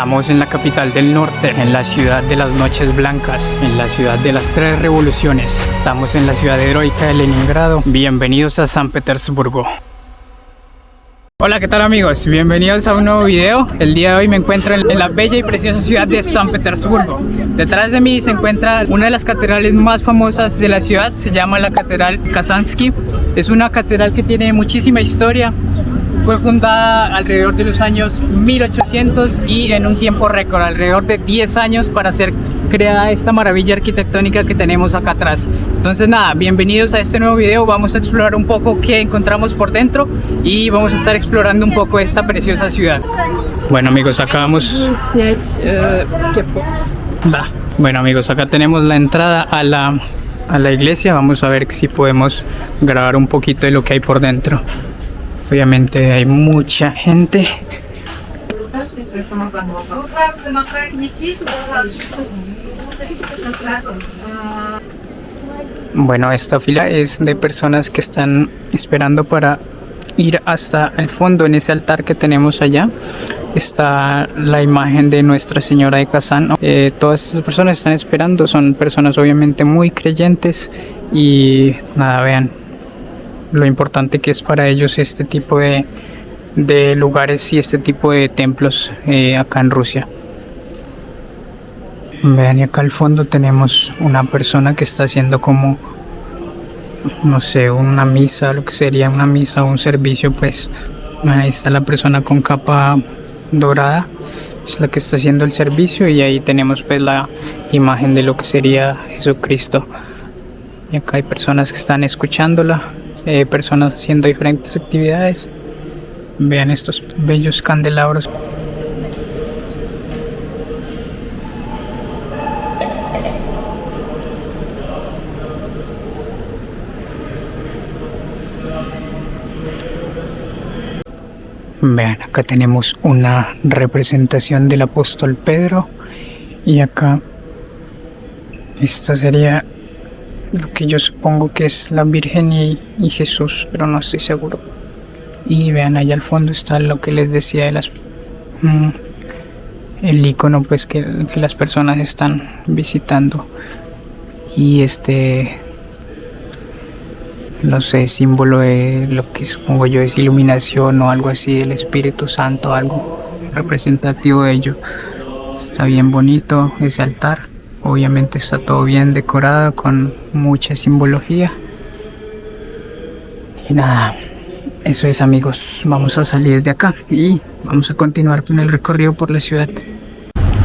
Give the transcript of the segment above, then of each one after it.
Estamos en la capital del norte, en la ciudad de las noches blancas, en la ciudad de las tres revoluciones. Estamos en la ciudad heroica de Leningrado. Bienvenidos a San Petersburgo. Hola, ¿qué tal amigos? Bienvenidos a un nuevo video. El día de hoy me encuentro en la bella y preciosa ciudad de San Petersburgo. Detrás de mí se encuentra una de las catedrales más famosas de la ciudad. Se llama la Catedral Kazansky. Es una catedral que tiene muchísima historia. Fue fundada alrededor de los años 1800 y en un tiempo récord, alrededor de 10 años para ser creada esta maravilla arquitectónica que tenemos acá atrás. Entonces nada, bienvenidos a este nuevo video. Vamos a explorar un poco qué encontramos por dentro y vamos a estar explorando un poco esta preciosa ciudad. Bueno amigos, acá vamos... Bueno amigos, acá tenemos la entrada a la iglesia. Vamos a ver si podemos grabar un poquito de lo que hay por dentro. Obviamente hay mucha gente. Bueno, esta fila es de personas que están esperando para ir hasta el fondo. En ese altar que tenemos allá está la imagen de Nuestra Señora de Kazán. Todas estas personas están esperando, son personas obviamente muy creyentes y nada, vean lo importante que es para ellos este tipo de lugares y este tipo de templos acá en Rusia. Vean, y acá al fondo tenemos una persona que está haciendo como, no sé, una misa, lo que sería una misa o un servicio, pues. Ahí está la persona con capa dorada, es la que está haciendo el servicio, y ahí tenemos pues la imagen de lo que sería Jesucristo. Y acá hay personas que están escuchándola. Personas haciendo diferentes actividades. Vean estos bellos candelabros. Vean, acá tenemos una representación del apóstol Pedro y acá esta sería lo que yo supongo que es la Virgen y Jesús, pero no estoy seguro. Y vean, allá al fondo está lo que les decía de el icono pues que las personas están visitando. Y no sé, símbolo de lo que supongo yo es iluminación o algo así del Espíritu Santo, algo representativo de ello. Está bien bonito ese altar. Obviamente está todo bien decorado con mucha simbología. Y nada, eso es amigos. Vamos a salir de acá y vamos a continuar con el recorrido por la ciudad.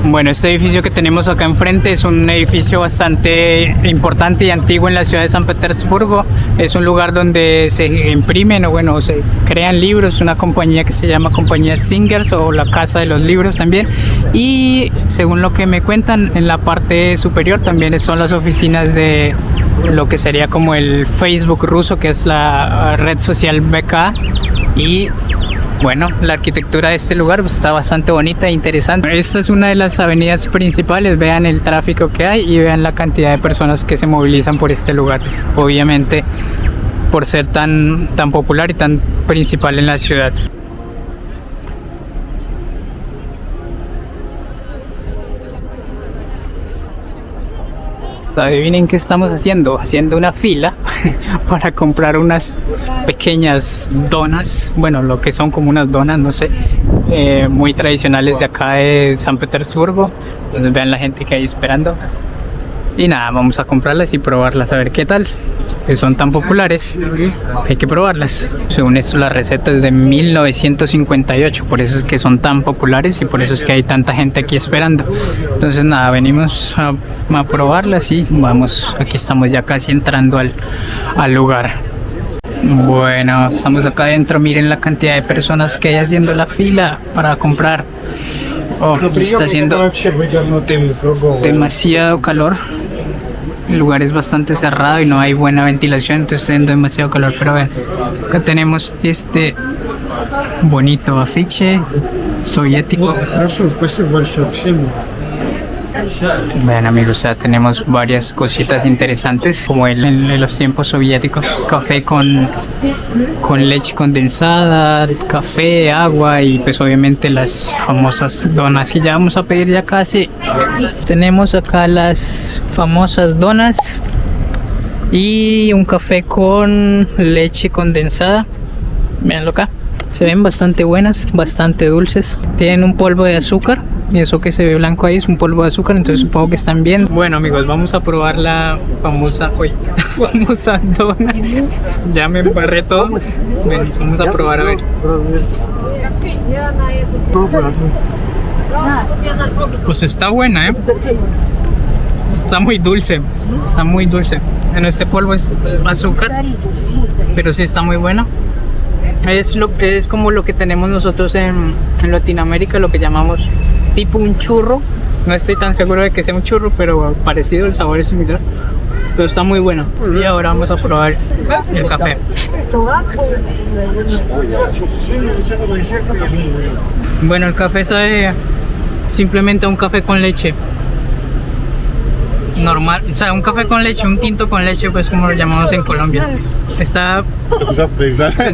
Bueno, este edificio que tenemos acá enfrente es un edificio bastante importante y antiguo en la ciudad de San Petersburgo. Es un lugar donde se imprimen o bueno, se crean libros, una compañía que se llama Compañía Singers o la Casa de los Libros también. Y según lo que me cuentan, en la parte superior también son las oficinas de lo que sería como el Facebook ruso, que es la red social VK. Y bueno, la arquitectura de este lugar pues, está bastante bonita e interesante. Esta es una de las avenidas principales. Vean el tráfico que hay y vean la cantidad de personas que se movilizan por este lugar. Obviamente, por ser tan popular y tan principal en la ciudad. Adivinen qué estamos haciendo. Haciendo una fila para comprar unas pequeñas donas. Bueno, lo que son como unas donas, no sé, muy tradicionales de acá de San Petersburgo. Entonces vean la gente que hay esperando. Y nada, vamos a comprarlas y probarlas a ver qué tal. Que son tan populares, hay que probarlas. Según esto, la receta es de 1958, por eso es que son tan populares y por eso es que hay tanta gente aquí esperando. Entonces nada, venimos a probarlas y vamos, aquí estamos ya casi entrando al lugar. Bueno, estamos acá adentro, miren la cantidad de personas que hay haciendo la fila para comprar. Está haciendo demasiado calor. El lugar es bastante cerrado y no hay buena ventilación, entonces está haciendo demasiado calor. Pero vean, acá tenemos este bonito afiche soviético. Vean amigos, ya tenemos varias cositas interesantes como en los tiempos soviéticos, café con leche condensada, café, agua y pues obviamente las famosas donas que ya vamos a pedir ya casi. Tenemos acá las famosas donas y un café con leche condensada. Veanlo acá, se ven bastante buenas, bastante dulces, tienen un polvo de azúcar. Y eso que se ve blanco ahí es un polvo de azúcar, entonces supongo que están bien. Bueno amigos, vamos a probar la famosa dona. Ya me embarré todo. Ven, vamos a probar a ver. Pues está buena, está muy dulce. Está muy dulce. Bueno, este polvo es azúcar, pero sí está muy buena. Es como lo que tenemos nosotros en Latinoamérica, lo que llamamos tipo un churro. No estoy tan seguro de que sea un churro, pero parecido, el sabor es similar. Pero está muy bueno. Y ahora vamos a probar el café. Bueno, el café sabe simplemente a un café con leche normal, o sea, un café con leche, un tinto con leche, pues como lo llamamos en Colombia. Está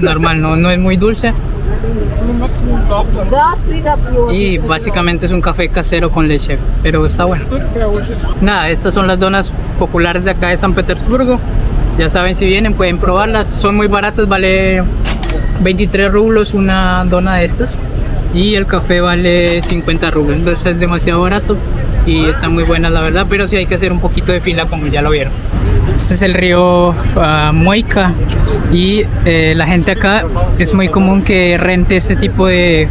normal, no es muy dulce. Y básicamente es un café casero con leche, pero está bueno. Nada, estas son las donas populares de acá de San Petersburgo. Ya saben, si vienen pueden probarlas, son muy baratas, vale 23 rublos una dona de estas. Y el café vale 50 rublos, entonces es demasiado barato y está muy buena la verdad, pero sí hay que hacer un poquito de fila como ya lo vieron. Este es el río Moika y la gente acá es muy común que rente este tipo de,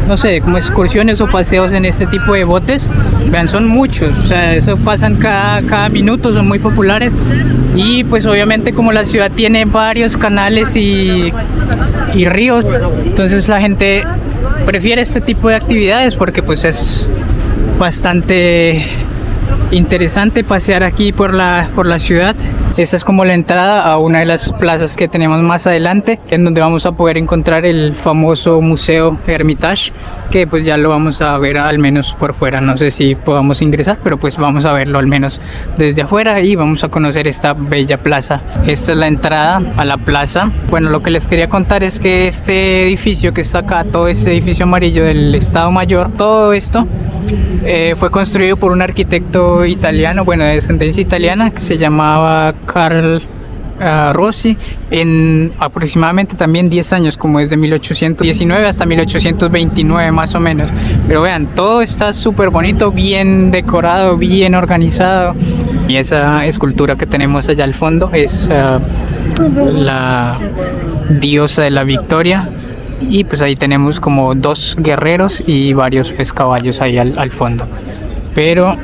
no sé, como excursiones o paseos en este tipo de botes. Vean, son muchos, o sea, eso pasan cada minuto, son muy populares. Y pues obviamente como la ciudad tiene varios canales y ríos, entonces la gente prefiere este tipo de actividades porque pues es bastante interesante pasear aquí por la ciudad. Esta es como la entrada a una de las plazas que tenemos más adelante, en donde vamos a poder encontrar el famoso Museo Hermitage, que pues ya lo vamos a ver al menos por fuera. No sé si podamos ingresar, pero pues vamos a verlo al menos desde afuera y vamos a conocer esta bella plaza. Esta es la entrada a la plaza. Bueno, lo que les quería contar es que este edificio que está acá, todo este edificio amarillo del Estado Mayor, todo esto fue construido por un arquitecto italiano, bueno, de descendencia italiana, que se llamaba Carl Rossi, en aproximadamente también 10 años, como desde 1819 hasta 1829 más o menos. Pero vean, todo está súper bonito, bien decorado, bien organizado. Y esa escultura que tenemos allá al fondo es la diosa de la victoria. Y pues ahí tenemos como dos guerreros y varios pues caballos ahí al fondo. Pero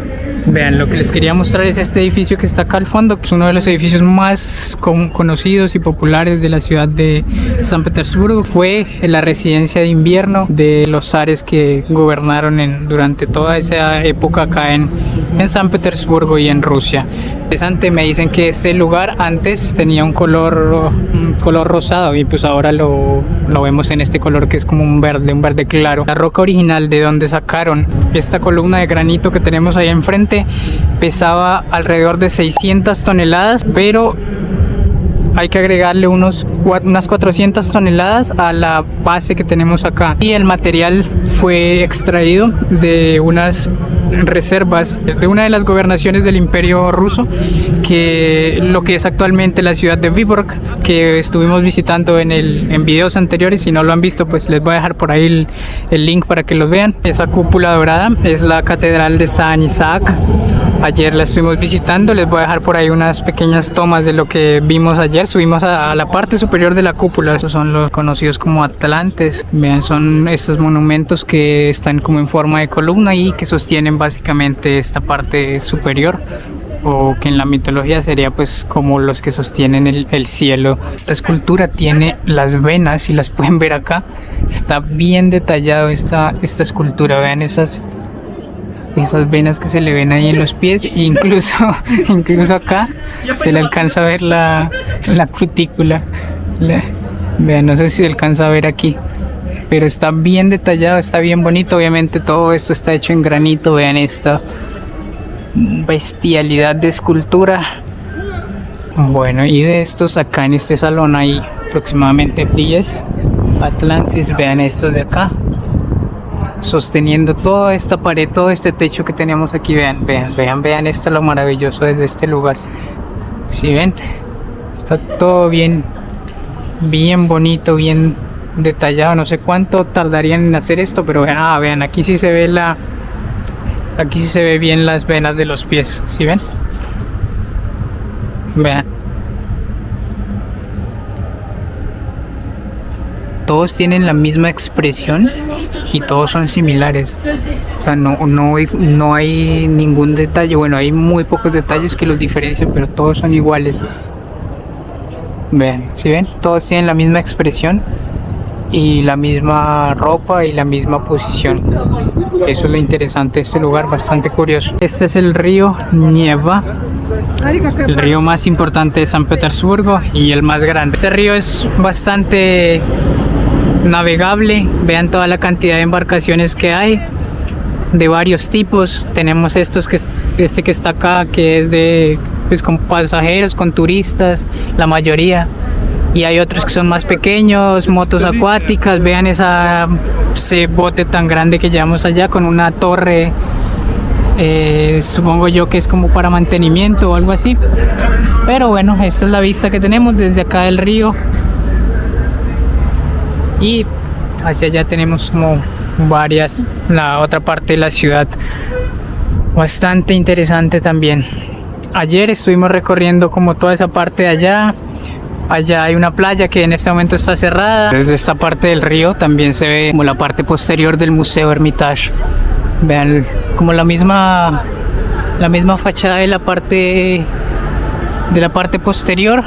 vean, lo que les quería mostrar es este edificio que está acá al fondo, que es uno de los edificios más conocidos y populares de la ciudad de San Petersburgo. Fue la residencia de invierno de los zares que gobernaron durante toda esa época acá en San Petersburgo y en Rusia. Interesante, me dicen que este lugar antes tenía un color rosado y pues ahora lo vemos en este color que es como un verde claro. La roca original de donde sacaron esta columna de granito que tenemos ahí enfrente pesaba alrededor de 600 toneladas, pero hay que agregarle unas 400 toneladas a la base que tenemos acá. Y el material fue extraído de unas reservas de una de las gobernaciones del Imperio Ruso, que lo que es actualmente la ciudad de Vyborg, que estuvimos visitando en videos anteriores. Si no lo han visto, pues les voy a dejar por ahí el link para que lo vean. Esa cúpula dorada es la catedral de San Isaac. Ayer la estuvimos visitando, les voy a dejar por ahí unas pequeñas tomas de lo que vimos ayer. Subimos a la parte superior de la cúpula, esos son los conocidos como atlantes. Vean, son estos monumentos que están como en forma de columna y que sostienen básicamente esta parte superior, o que en la mitología sería pues como los que sostienen el cielo. Esta escultura tiene las venas, si las pueden ver acá, está bien detallado esta escultura. Vean esas venas que se le ven ahí en los pies, incluso acá se le alcanza a ver la cutícula. Vean, no sé si se alcanza a ver aquí, pero está bien detallado, está bien bonito. Obviamente todo esto está hecho en granito. Vean bestialidad de escultura. Bueno, y de estos acá en este salón hay aproximadamente 10 Atlantis. Vean estos de acá, sosteniendo toda esta pared, todo este techo que tenemos aquí. Vean esto, lo maravilloso desde este lugar. Si ven, está todo bien bonito, bien detallado. No sé cuánto tardarían en hacer esto, pero vean, aquí sí se ve aquí sí se ve bien las venas de los pies. ¿Sí ven? Vean. Todos tienen la misma expresión y todos son similares. O sea, no hay ningún detalle. Bueno, hay muy pocos detalles que los diferencian, pero todos son iguales. Vean, ¿sí ven? Todos tienen la misma expresión y la misma ropa y la misma posición. Eso es lo interesante de este lugar, bastante curioso. Este es el río Nieva, el río más importante de San Petersburgo y el más grande. Este río es bastante navegable. Vean toda la cantidad de embarcaciones que hay de varios tipos. Tenemos estos que está acá, que es de con pasajeros, con turistas, la mayoría, y hay otros que son más pequeños, motos acuáticas. Vean ese bote tan grande que llevamos allá con una torre, supongo yo que es como para mantenimiento o algo así, pero bueno, esta es la vista que tenemos desde acá del río. Y hacia allá tenemos como la otra parte de la ciudad, bastante interesante también. Ayer estuvimos recorriendo como toda esa parte de allá. Allá hay una playa que en este momento está cerrada. Desde esta parte del río también se ve como la parte posterior del Museo Hermitage. Vean como la misma fachada de la parte posterior,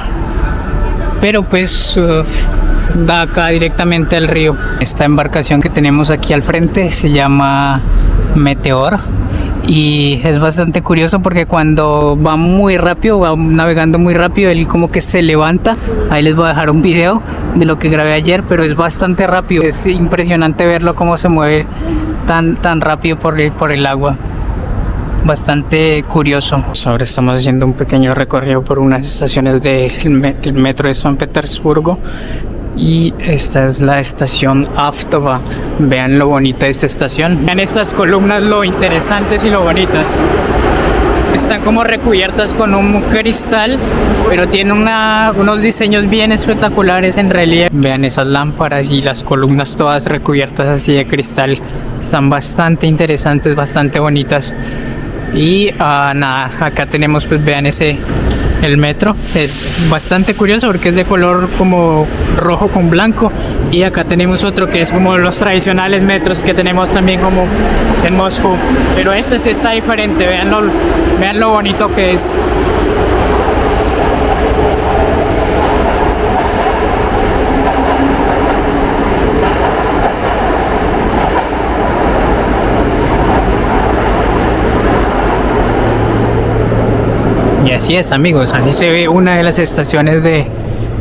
pero pues da acá directamente al río. Esta embarcación que tenemos aquí al frente se llama Meteor y es bastante curioso porque cuando va muy rápido, va navegando muy rápido, él como que se levanta. Ahí les voy a dejar un video de lo que grabé ayer, pero es bastante rápido. Es impresionante verlo cómo se mueve tan rápido por el agua. Bastante curioso. Ahora estamos haciendo un pequeño recorrido por unas estaciones del metro de San Petersburgo. Y esta es la estación Avtova. Vean lo bonita de esta estación. Vean estas columnas, lo interesantes y lo bonitas. Están como recubiertas con un cristal, pero tienen unos diseños bien espectaculares en relieve. Vean esas lámparas y las columnas todas recubiertas así de cristal. Están bastante interesantes, bastante bonitas. Y nada, acá tenemos, pues vean el metro. Es bastante curioso porque es de color como rojo con blanco. Y acá tenemos otro que es como los tradicionales metros que tenemos también como en Moscú, pero este sí está diferente. Vean lo bonito que es. Y así es, amigos, así se ve una de las estaciones de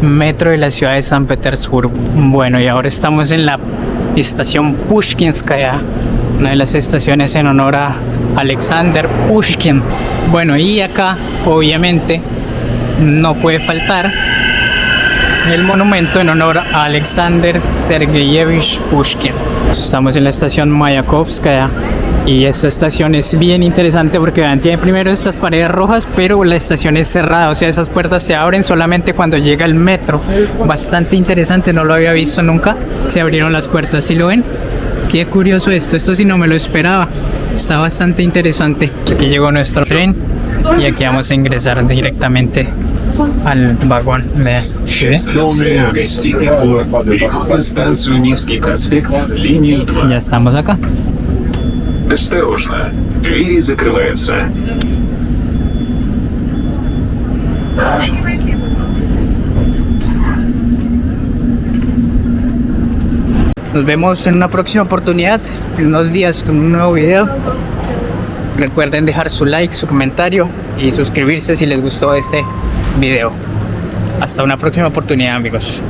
metro de la ciudad de San Petersburgo. Bueno, y ahora estamos en la estación Pushkinskaya, una de las estaciones en honor a Alexander Pushkin. Bueno, y acá obviamente no puede faltar el monumento en honor a Alexander Sergeyevich Pushkin. Estamos en la estación Mayakovskaya. Y esta estación es bien interesante porque vean, tiene primero estas paredes rojas, pero la estación es cerrada, o sea, esas puertas se abren solamente cuando llega el metro. Bastante interesante, no lo había visto nunca. Se abrieron las puertas, ¿sí lo ven? Qué curioso esto sí no me lo esperaba. Está bastante interesante. Aquí llegó nuestro tren y aquí vamos a ingresar directamente al vagón. Vean, ¿sí ven? Ya estamos acá. Осторожно, двери закрываются. Nos vemos en una próxima oportunidad, en unos días con un nuevo video. Recuerden dejar su like, su comentario y suscribirse si les gustó este video. Hasta una próxima oportunidad, amigos.